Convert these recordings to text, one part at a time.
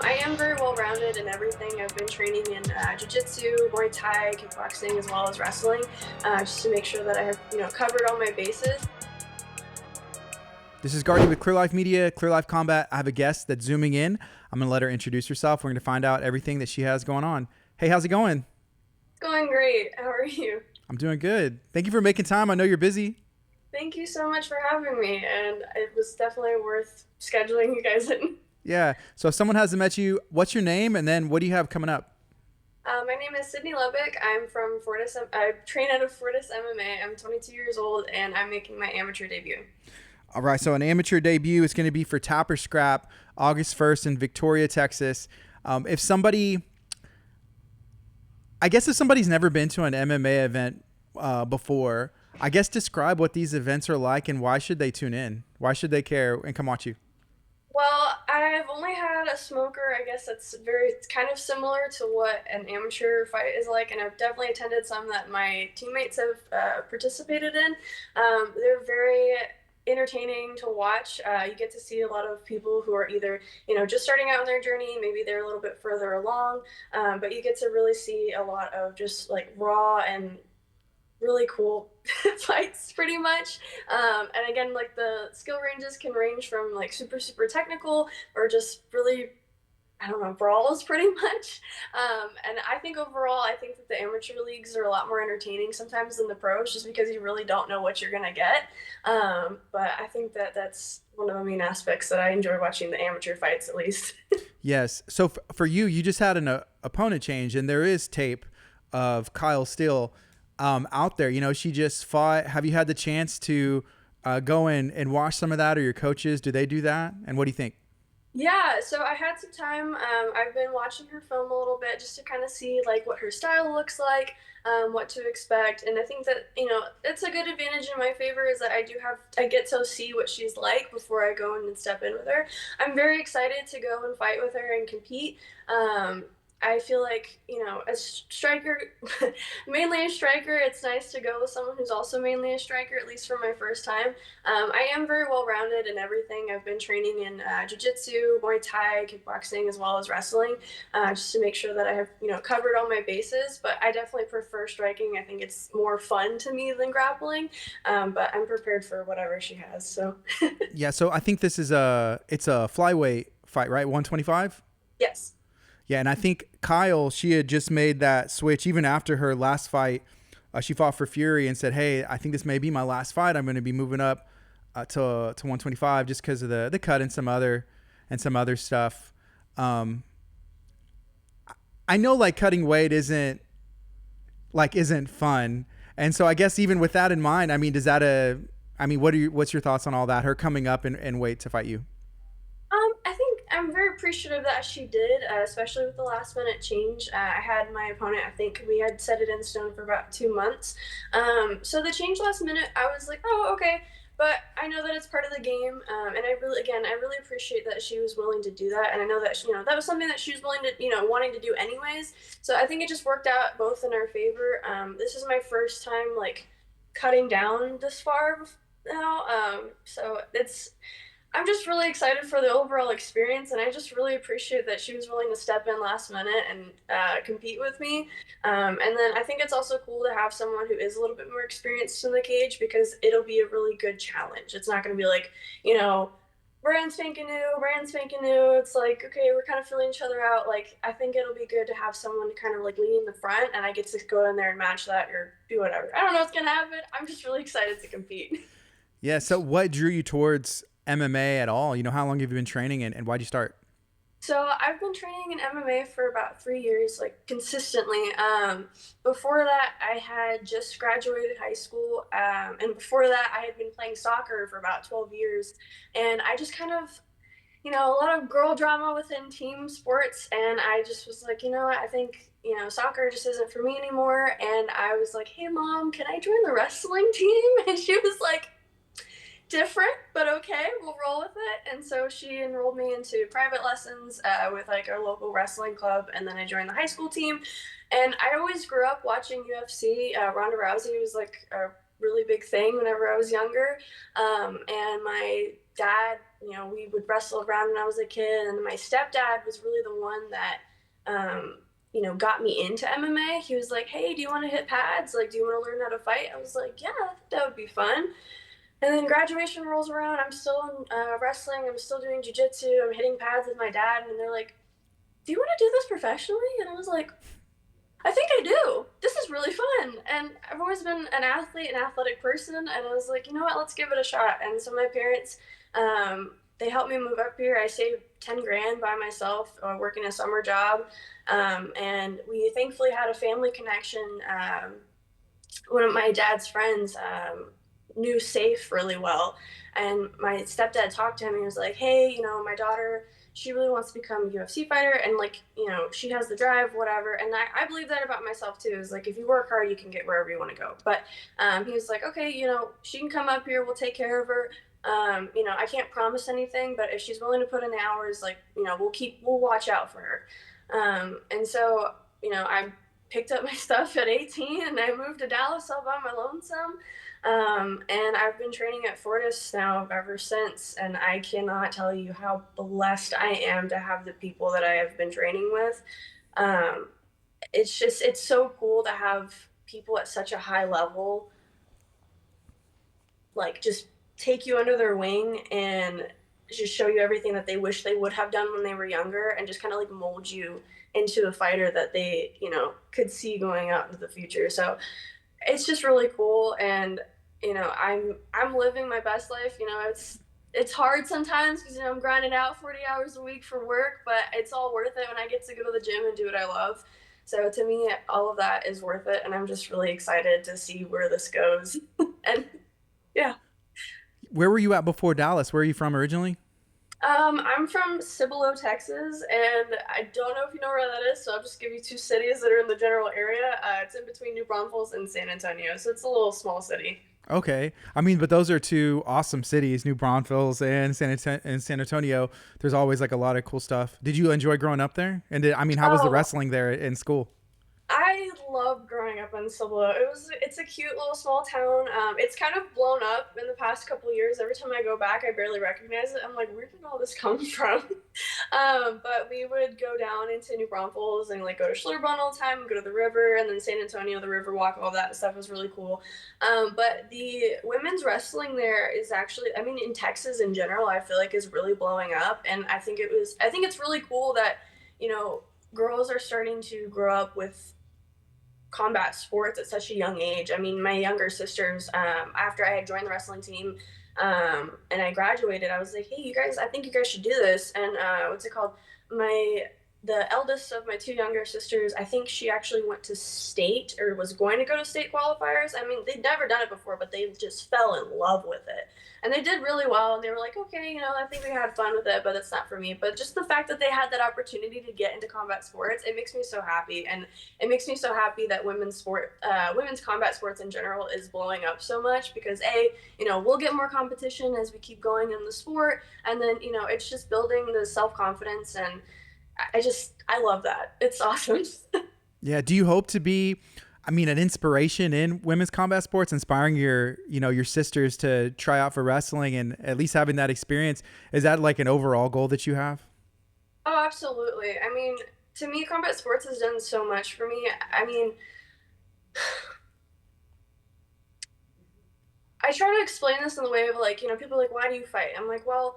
I am very well-rounded in everything. I've been training in jiu-jitsu, Muay Thai, kickboxing, as well as wrestling, just to make sure that I have, covered all my bases. This is Guardy with Clear Life Media, Clear Life Combat. I have a guest that's zooming in. I'm going to let her introduce herself. We're going to find out everything that she has going on. Hey, how's it going? Going great. How are you? I'm doing good. Thank you for making time. I know you're busy. Thank you so much for having me, and it was definitely worth scheduling you guys in. Yeah. So if someone hasn't met you, what's your name? And then what do you have coming up? My name is Hlebik. I'm from Fortis. I train out of Fortis MMA. I'm 22 years old, and I'm making my amateur debut. All right. So an amateur debut is going to be for Tapper Scrap, August 1st in Victoria, Texas. If somebody's never been to an MMA event before, I guess describe what these events are like and why should they tune in? Why should they care and come watch you? Well, I've only had a smoker. I guess it's kind of similar to what an amateur fight is like, and I've definitely attended some that my teammates have participated in. They're very entertaining to watch. You get to see a lot of people who are either, just starting out in their journey, maybe they're a little bit further along, but you get to really see a lot of just like raw and really cool fights pretty much. And again, like the skill ranges can range from like super technical or just really, I don't know, brawls pretty much. And I think overall, I think that the amateur leagues are a lot more entertaining sometimes than the pros, just because you really don't know what you're going to get. But I think that that's one of the main aspects that I enjoy watching the amateur fights, at least. Yes. So for you, you just had an opponent change, and there is tape of Kyle Steele out there. She just fought. Have you had the chance to go in and watch some of that, or your coaches? Do they do that? And what do you think? Yeah, so I had some time. I've been watching her film a little bit just to kind of see like what her style looks like, what to expect, and I think that it's a good advantage in my favor is that I get to see what she's like before I go in and step in with her. I'm very excited to go and fight with her and compete. I feel like, a striker, mainly a striker, it's nice to go with someone who's also mainly a striker, at least for my first time. I am very well rounded in everything. I've been training in jiu-jitsu, Muay Thai, kickboxing, as well as wrestling, just to make sure that I have, covered all my bases. But I definitely prefer striking. I think it's more fun to me than grappling. But I'm prepared for whatever she has. So Yeah. So I think it's a flyweight fight, right? 125. yes. Yeah, and I think Kyle, she had just made that switch even after her last fight. She fought for Fury and said, "Hey, I think this may be my last fight. I'm going to be moving up to 125 just because of the cut and some other stuff." I know like cutting weight isn't fun, and so I guess even with that in mind, I mean, what's your thoughts on all that? Her coming up in weight to fight you? I think I'm very appreciative that she did, especially with the last minute change. I had my opponent, I think we had set it in stone for about 2 months. So the change last minute, I was like, oh, okay. But I know that it's part of the game. And I really appreciate that she was willing to do that. And I know that, that was something that she was willing to, wanting to do anyways. So I think it just worked out both in our favor. This is my first time, like, cutting down this far now. I'm just really excited for the overall experience, and I just really appreciate that she was willing to step in last minute and compete with me. And then I think it's also cool to have someone who is a little bit more experienced in the cage because it'll be a really good challenge. It's not going to be like, brand spanking new, brand spanking new. It's like, okay, we're kind of filling each other out. Like, I think it'll be good to have someone kind of like lead in the front, and I get to go in there and match that or do whatever. I don't know what's going to happen. I'm just really excited to compete. Yeah. So what drew you towards MMA at all? How long have you been training and why'd you start? So I've been training in MMA for about 3 years, like consistently. Before that, I had just graduated high school, and before that, I had been playing soccer for about 12 years. And I just kind of, a lot of girl drama within team sports, and I just was like, I think soccer just isn't for me anymore. And I was like, hey, mom, can I join the wrestling team? And she was like, different, but okay, we'll roll with it. And so she enrolled me into private lessons with like our local wrestling club, and then I joined the high school team. And I always grew up watching UFC. Ronda Rousey was like a really big thing whenever I was younger. And my dad we would wrestle around when I was a kid, and my stepdad was really the one that got me into MMA. He was like, "Hey, do you want to hit pads? Like, do you want to learn how to fight?" I was like, "Yeah, I think that would be fun." And then graduation rolls around. I'm still in wrestling. I'm still doing jujitsu. I'm hitting pads with my dad, and they're like, "Do you want to do this professionally?" And I was like, "I think I do. This is really fun." And I've always been an athlete, an athletic person, and I was like, you know what? Let's give it a shot. And so my parents, they helped me move up here. I saved 10 grand by myself, working a summer job, and we thankfully had a family connection. One of my dad's friends knew Safe really well, and my stepdad talked to him. And he was like, "Hey, my daughter, she really wants to become a UFC fighter, and like, she has the drive, whatever." And I believe that about myself too. Is like, if you work hard, you can get wherever you want to go. But he was like, "Okay, she can come up here. We'll take care of her." I can't promise anything, but if she's willing to put in the hours, like, we'll watch out for her. And so, I picked up my stuff at 18 and I moved to Dallas all by my lonesome. And I've been training at Fortis now ever since. And I cannot tell you how blessed I am to have the people that I have been training with. Um, it's so cool to have people at such a high level, like, just take you under their wing and just show you everything that they wish they would have done when they were younger, and just kind of like mold you into the fighter that they could see going out into the future. So it's just really cool. And I'm living my best life. It's hard sometimes because I'm grinding out 40 hours a week for work, but it's all worth it when I get to go to the gym and do what I love. So to me, all of that is worth it, and I'm just really excited to see where this goes. And yeah. Where were you at before Dallas? Where are you from originally? I'm from Cibolo, Texas, and I don't know if you know where that is, so I'll just give you two cities that are in the general area. It's in between New Braunfels and San Antonio, so it's a little small city. Okay, I mean, but those are two awesome cities, New Braunfels and San Antonio. There's always like a lot of cool stuff. Did you enjoy growing up there? And I mean, how was the Oh, wrestling there in school? I loved growing up in Cibolo. It's a cute little small town. It's kind of blown up in the past couple of years. Every time I go back, I barely recognize it. I'm like, where did all this come from? But we would go down into New Braunfels and like go to Schlitterbahn all the time, and go to the river, and then San Antonio, the river walk, all that stuff was really cool. But the women's wrestling there is actually, I mean, in Texas in general, I feel like is really blowing up, and I think it's really cool that you know girls are starting to grow up with combat sports at such a young age. I mean, my younger sisters, after I had joined the wrestling team, and I graduated, I was like, "Hey, you guys, I think you guys should do this." And what's it called? My the eldest of my two younger sisters, I think she actually went to state, or was going to go to state qualifiers. I mean, they'd never done it before, but they just fell in love with it. And they did really well. And they were like, "Okay, I think we had fun with it, but it's not for me." But just the fact that they had that opportunity to get into combat sports, it makes me so happy. And it makes me so happy that women's combat sports in general is blowing up so much, because we'll get more competition as we keep going in the sport, and then it's just building the self confidence, and I love that. It's awesome. Yeah. Do you hope to be, I mean, an inspiration in women's combat sports, inspiring your sisters to try out for wrestling and at least having that experience? Is that like an overall goal that you have? Oh, absolutely. I mean, to me, combat sports has done so much for me. I mean, I try to explain this in the way of like, people are like, "Why do you fight?" I'm like, well,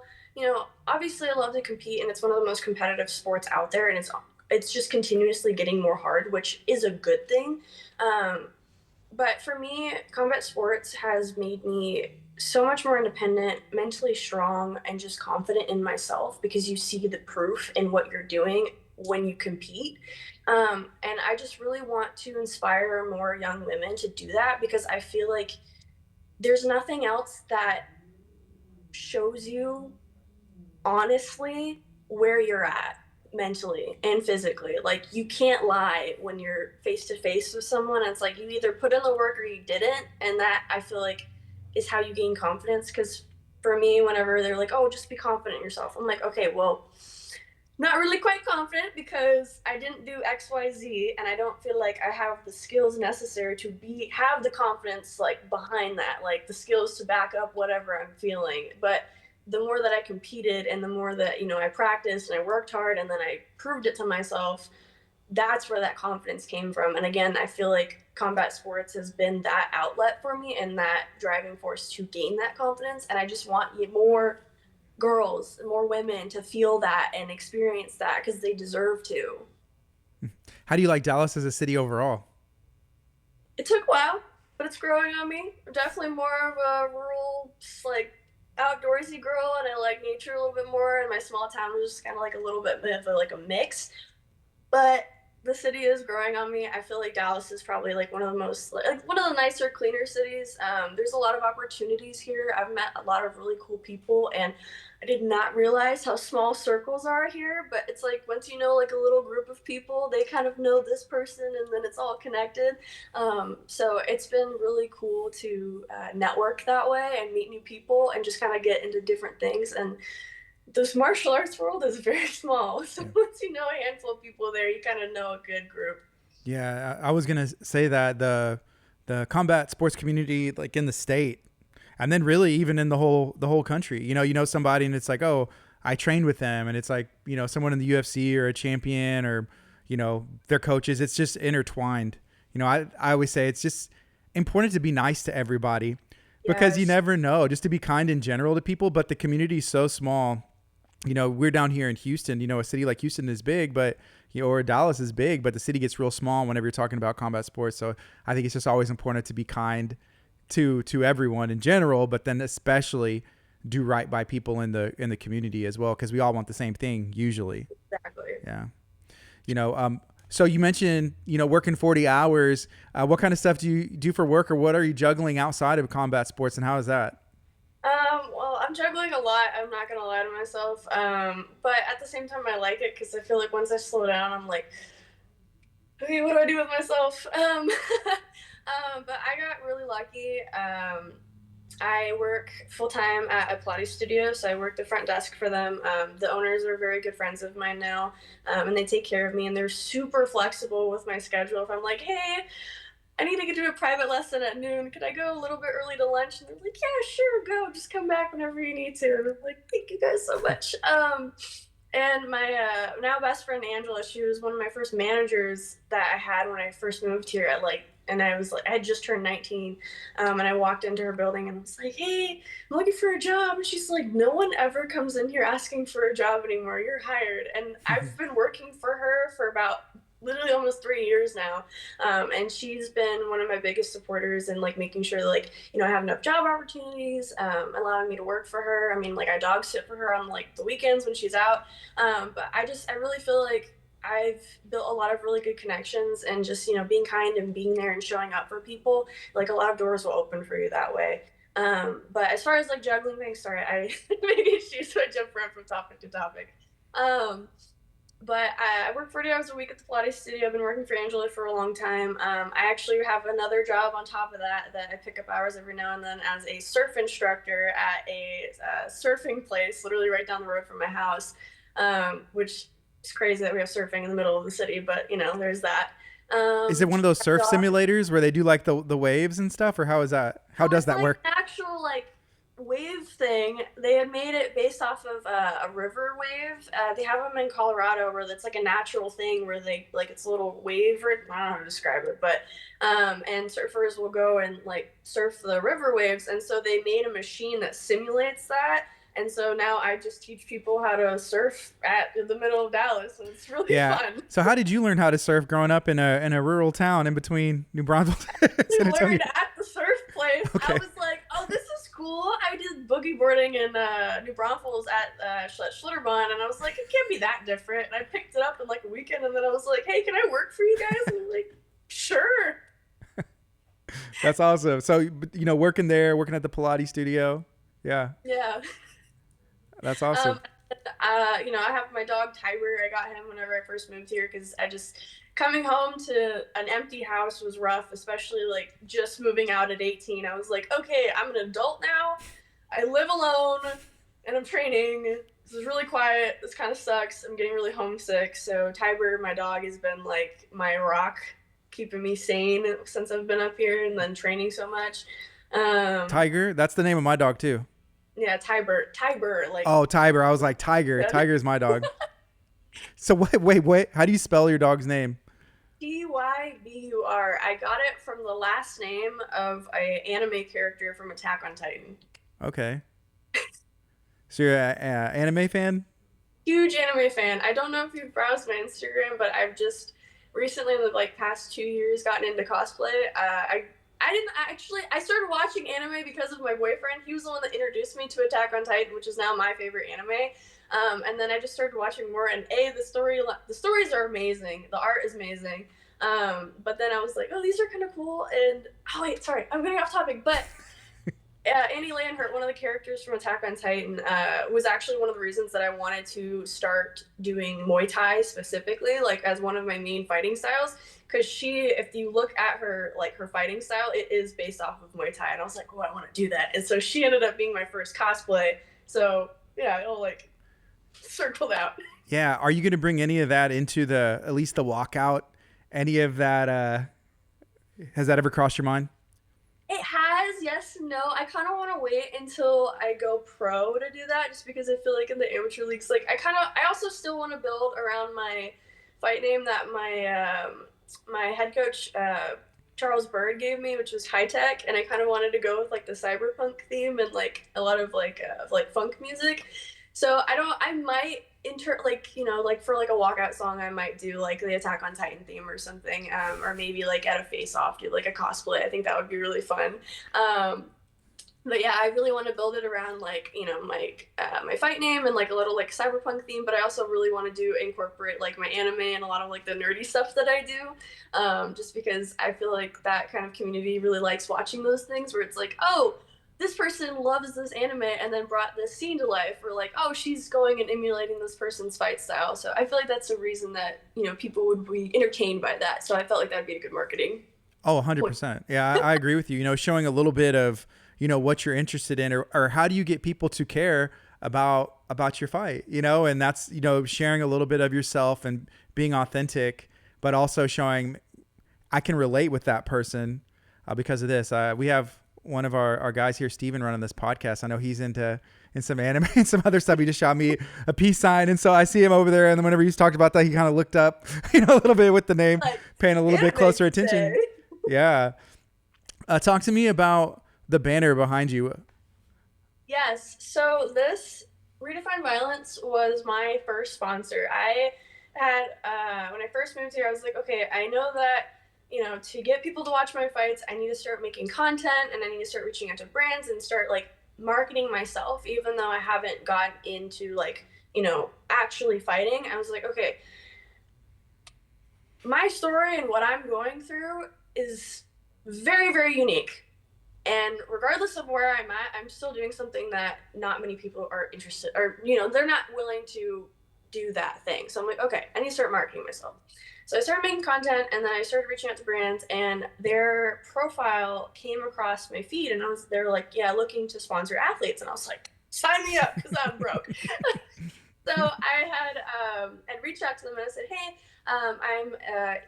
obviously I love to compete, and it's one of the most competitive sports out there, and it's just continuously getting more hard, which is a good thing. Um, but for me, combat sports has made me so much more independent, mentally strong, and just confident in myself, because you see the proof in what you're doing when you compete. And I just really want to inspire more young women to do that, because I feel like there's nothing else that shows you honestly where you're at mentally and physically. Like, you can't lie when you're face to face with someone. It's like you either put in the work or you didn't, and that, I feel like, is how you gain confidence. Because for me, whenever they're like, "Oh, just be confident in yourself," I'm like, "Okay, well, not really quite confident, because I didn't do XYZ, and I don't feel like I have the skills necessary to have the confidence like behind that, like the skills to back up whatever I'm feeling." But the more that I competed and the more that, I practiced and I worked hard and then I proved it to myself, that's where that confidence came from. And again, I feel like combat sports has been that outlet for me and that driving force to gain that confidence. And I just want more girls, more women to feel that and experience that because they deserve to. How do you like Dallas as a city overall? It took a while, but it's growing on me. I'm definitely more of a rural, just like outdoorsy girl, and I like nature a little bit more. And my small town was just kind of like a little bit of like a mix. But the city is growing on me. I feel like Dallas is probably like one of the most like one of the nicer, cleaner cities. There's a lot of opportunities here. I've met a lot of really cool people, and I did not realize how small circles are here. But it's like once you know like a little group of people, they kind of know this person, and then it's all connected. So it's been really cool to network that way and meet new people and just kind of get into different things. And this martial arts world is very small. So Yeah. once you know a handful of people there, you kind of know a good group. Yeah, I was gonna say that the combat sports community, like in the state, and then really even in the whole country. You know somebody, and it's like, oh, I trained with them, and it's like someone in the UFC or a champion or their coaches. It's just intertwined. I always say it's just important to be nice to everybody because you Yes, never know. Just to be kind in general to people, but the community is so small. We're down here in Houston. A city like Houston is big, but or Dallas is big, but the city gets real small whenever you're talking about combat sports. So I think it's just always important to be kind to everyone in general, but then especially do right by people in the community as well, because we all want the same thing usually. exactly. Yeah. You know, so you mentioned working 40 hours. What kind of stuff do you do for work, or what are you juggling outside of combat sports, and how is that? Well, I'm juggling a lot. I'm not gonna lie to myself. But at the same time, I like it because I feel like once I slow down, I'm like, okay, what do I do with myself? But I got really lucky. I work full time at a Pilates studio, so I work the front desk for them. The owners are very good friends of mine now, and they take care of me, and they're super flexible with my schedule. If I'm like, hey, I need to get to a private lesson at noon. Could I go a little bit early to lunch? And they're like, yeah, sure, go. Just come back whenever you need to. And I'm like, thank you guys so much. And my now best friend Angela, she was one of my first managers that I had when I first moved here at and I was like, I had just turned 19. And I walked into her building and I was like, hey, I'm looking for a job. And she's like, no one ever comes in here asking for a job anymore. You're hired. And I've been working for her for about literally almost 3 years now. And she's been one of my biggest supporters in like making sure that, like, I have enough job opportunities, allowing me to work for her. I mean, like I dog sit for her on like the weekends when she's out. But I really feel like I've built a lot of really good connections and just, being kind and being there and showing up for people, like a lot of doors will open for you that way. But as far as like juggling things, sorry, I maybe she so I jump around from topic to topic. Um, but I work 40 hours a week at the Pilates studio. I've been working for Angela for a long time. I actually have another job on top of that I pick up hours every now and then as a surf instructor at a surfing place, literally right down the road from my house, which is crazy that we have surfing in the middle of the city, but there's that. Is it one of those surf simulators where they do like the waves and stuff, or how is that? How Well, does it's that like work? an actual like wave thing. They had made it based off of a river wave. They have them in Colorado where it's like a natural thing where they like it's a little wave. Or, I don't know how to describe it, but and surfers will go and like surf the river waves, and so they made a machine that simulates that. And so now I just teach people how to surf in the middle of Dallas, and it's really Yeah. fun. So how did you learn how to surf growing up in a rural town in between New Braunfels and We San Antonio? learned at the surf place. I Okay. was like, oh, this is cool. I did boogie boarding in New Braunfels at Schlitterbahn, and I was like, it can't be that different. And I picked it up in like a weekend, and then I was like, hey, can I work for you guys? And they're like, sure. That's awesome. So working there, working at the Pilates studio. Yeah, Yeah. that's Um, awesome. I have my dog Tiber. I got him whenever I first moved here because I just coming home to an empty house was rough, especially like just moving out at 18. I was like, okay, I'm an adult now. I live alone and I'm training. This is really quiet. This kind of sucks. I'm getting really homesick. So Tiber, my dog, has been like my rock, keeping me sane since I've been up here and then training so much. Um, Tiger. That's the name of my dog too. Yeah, Tiber, like Oh, Tiger. I was like Tiger. Tiger is my dog. So wait. How do you spell your dog's name? Tybur. I got it from the last name of a anime character from Attack on Titan. Okay. So you're a anime fan? Huge anime fan. I don't know if you've browsed my Instagram, but I've just recently, in the like past 2 years, gotten into cosplay. I didn't actually. I started watching anime because of my boyfriend. He was the one that introduced me to Attack on Titan, which is now my favorite anime. And then I just started watching more. And the stories are amazing. The art is amazing. But then I was like, oh, these are kind of cool. And oh wait, sorry, I'm getting off topic. But Annie Landhurt, one of the characters from Attack on Titan, was actually one of the reasons that I wanted to start doing Muay Thai specifically, like as one of my main fighting styles. Because if you look at her, like her fighting style, it is based off of Muay Thai, and I was like, oh, I want to do that. And so she ended up being my first cosplay. So yeah, it'll like circled out. Yeah. Are you going to bring any of that into the at least the walkout? Any of that? Has that ever crossed your mind? It has, yes and no. I kind of want to wait until I go pro to do that, just because I feel like in the amateur leagues, like I also still want to build around my fight name that my head coach Charles Bird gave me, which was high tech, and I kind of wanted to go with like the cyberpunk theme and like a lot of like funk music. So I might like like for like a walkout song I might do like the Attack on Titan theme or something, or maybe like at a face off do like a cosplay. I think that would be really fun. um but yeah, I really want to build it around like my fight name and like a little like cyberpunk theme, but I also really want to do incorporate like my anime and a lot of like the nerdy stuff that I do, just because I feel like that kind of community really likes watching those things where it's like, oh, this person loves this anime and then brought this scene to life, or like, oh, she's going and emulating this person's fight style. So I feel like that's a reason that people would be entertained by that. So I felt like that'd be a good marketing Oh, point. 100%. Yeah, I agree with you. Showing a little bit of, what you're interested in, or how do you get people to care about your fight, and that's, sharing a little bit of yourself and being authentic, but also showing I can relate with that person because of this. We have one of our guys here, Steven, running this podcast. I know he's in some anime and some other stuff. He just shot me a peace sign. And so I see him over there. And then whenever he's talked about that, he kind of looked up, a little bit with the name, Like paying a little bit anime closer today. attention. Yeah. Talk to me about the banner behind you. Yes. So this Redefine Violence was my first sponsor. I had when I first moved here, I was like, okay, I know that to get people to watch my fights, I need to start making content and I need to start reaching out to brands and start like marketing myself, even though I haven't gotten into like actually fighting. I was like, okay, my story and what I'm going through is very, very unique. And regardless of where I'm at, I'm still doing something that not many people are interested, or they're not willing to do that thing. So I'm like, okay, I need to start marketing myself. So I started making content, and then I started reaching out to brands, and their profile came across my feed, and they're like, yeah, looking to sponsor athletes, and I was like, sign me up because I'm broke. So I had reached out to them and I said, hey, I'm a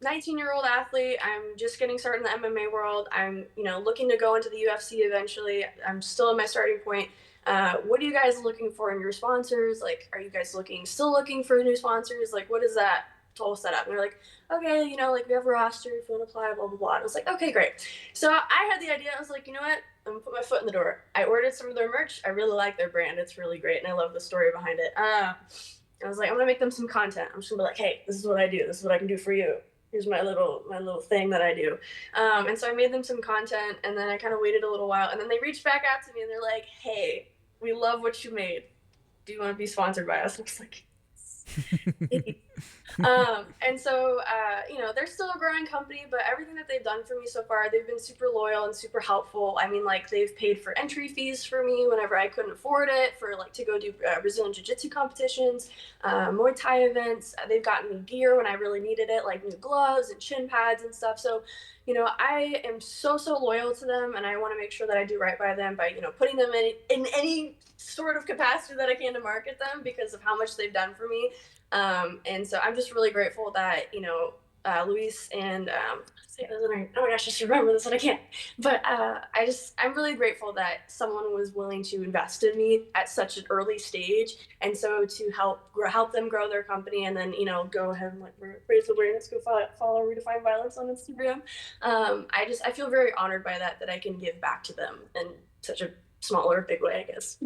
19-year-old athlete. I'm just getting started in the MMA world. I'm looking to go into the UFC eventually. I'm still in my starting point. What are you guys looking for in your sponsors? Like, are you guys still looking for new sponsors? Like, what is that whole setup? And they're like, okay, like we have a roster if you want to apply, blah blah blah. And I was like, okay, great. So I had the idea. I was like, you know what? I'm gonna put my foot in the door. I ordered some of their merch. I really like their brand. It's really great, and I love the story behind it. I was like, I'm gonna make them some content. I'm just gonna be like, hey, this is what I do. This is what I can do for you. Here's my little thing that I do. And so I made them some content, and then I kind of waited a little while, and then they reached back out to me, and they're like, hey, we love what you made. Do you want to be sponsored by us? I was like, and so, they're still a growing company, but everything that they've done for me so far, they've been super loyal and super helpful. I mean, like they've paid for entry fees for me whenever I couldn't afford it, for like to go do Brazilian Jiu-Jitsu competitions, Muay Thai events. They've gotten me gear when I really needed it, like new gloves and shin pads and stuff. So, I am so loyal to them, and I want to make sure that I do right by them by, putting them in any sort of capacity that I can to market them because of how much they've done for me. And so I'm just really grateful that, Luis and say his other name. Oh my gosh, I just remember this and I can't. But I'm really grateful that someone was willing to invest in me at such an early stage, and so to help them grow their company, and then go ahead and like raise awareness, go follow Redefine Violence on Instagram. I feel very honored by that I can give back to them in such a small or big way, I guess.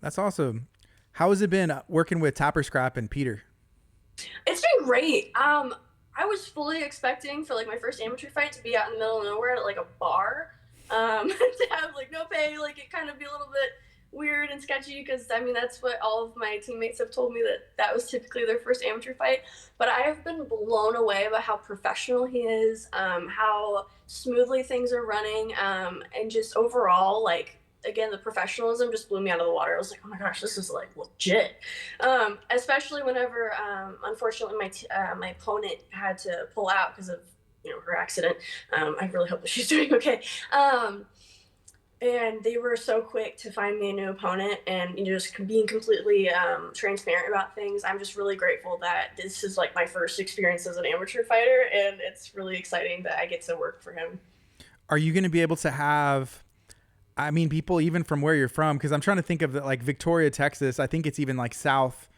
That's awesome. How has it been working with Tapper Scrap and Peter? It's been great. I was fully expecting for like my first amateur fight to be out in the middle of nowhere at like a bar, to have like no pay, like it kind of be a little bit weird and sketchy because I mean that's what all of my teammates have told me that was typically their first amateur fight. But I have been blown away by how professional he is, how smoothly things are running, and just overall like again the professionalism just blew me out of the water. I was like, oh my gosh, this is like legit. Especially whenever, unfortunately, my opponent had to pull out because of her accident. I really hope that she's doing okay. And they were so quick to find me a new opponent, and just being completely transparent about things. I'm just really grateful that this is like my first experience as an amateur fighter, and it's really exciting that I get to work for him. Are you going to be able to have, I mean, people even from where you're from? Because I'm trying to think of like Victoria, Texas. I think it's even like south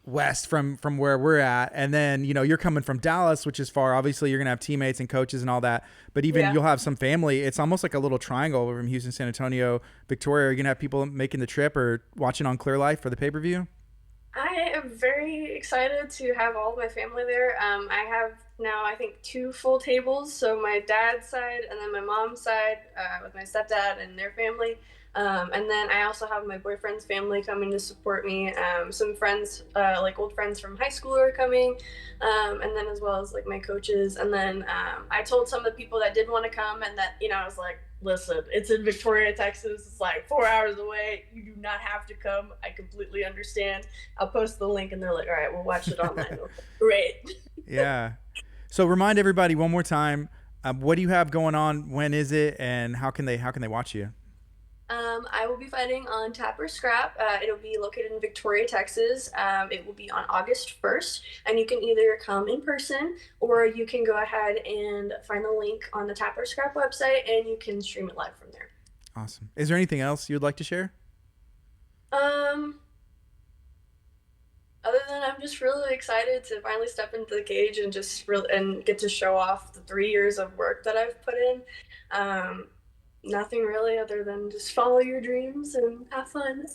west from where we're at, and then you're coming from Dallas, which is far. Obviously you're gonna have teammates and coaches and all that, but even Yeah. you'll have some family. It's almost like a little triangle from Houston, San Antonio, Victoria. Are you gonna have people making the trip or watching on Clear Life for the pay-per-view? I am very excited to have all of my family there. I have now, I think, two full tables. So my dad's side and then my mom's side with my stepdad and their family. And then I also have my boyfriend's family coming to support me. Some friends, like old friends from high school, are coming. And then as well as like my coaches. And then I told some of the people that did want to come and that, I was like, listen, it's in Victoria, Texas. It's like 4 hours away. You do not have to come. I completely understand. I'll post the link and they're like, all right, we'll watch it online. Great. Yeah. So remind everybody one more time, what do you have going on? When is it? And how can they watch you? I will be fighting on Tapper Scrap. It'll be located in Victoria, Texas. It will be on August 1st, and you can either come in person or you can go ahead and find the link on the Tapper Scrap website and you can stream it live from there. Awesome. Is there anything else you'd like to share? Um, Other than I'm just really excited to finally step into the cage and just and get to show off the 3 years of work that I've put in. Um, Nothing really other than just follow your dreams and have fun.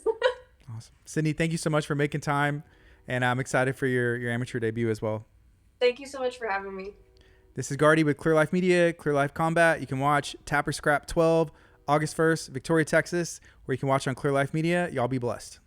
Awesome. Sydney, thank you so much for making time, and I'm excited for your amateur debut as well. Thank you so much for having me. This is Guardy with Clear Life Media, Clear Life Combat. You can watch Tapper Scrap 12, August 1st, Victoria, Texas, where you can watch on Clear Life Media. Y'all be blessed.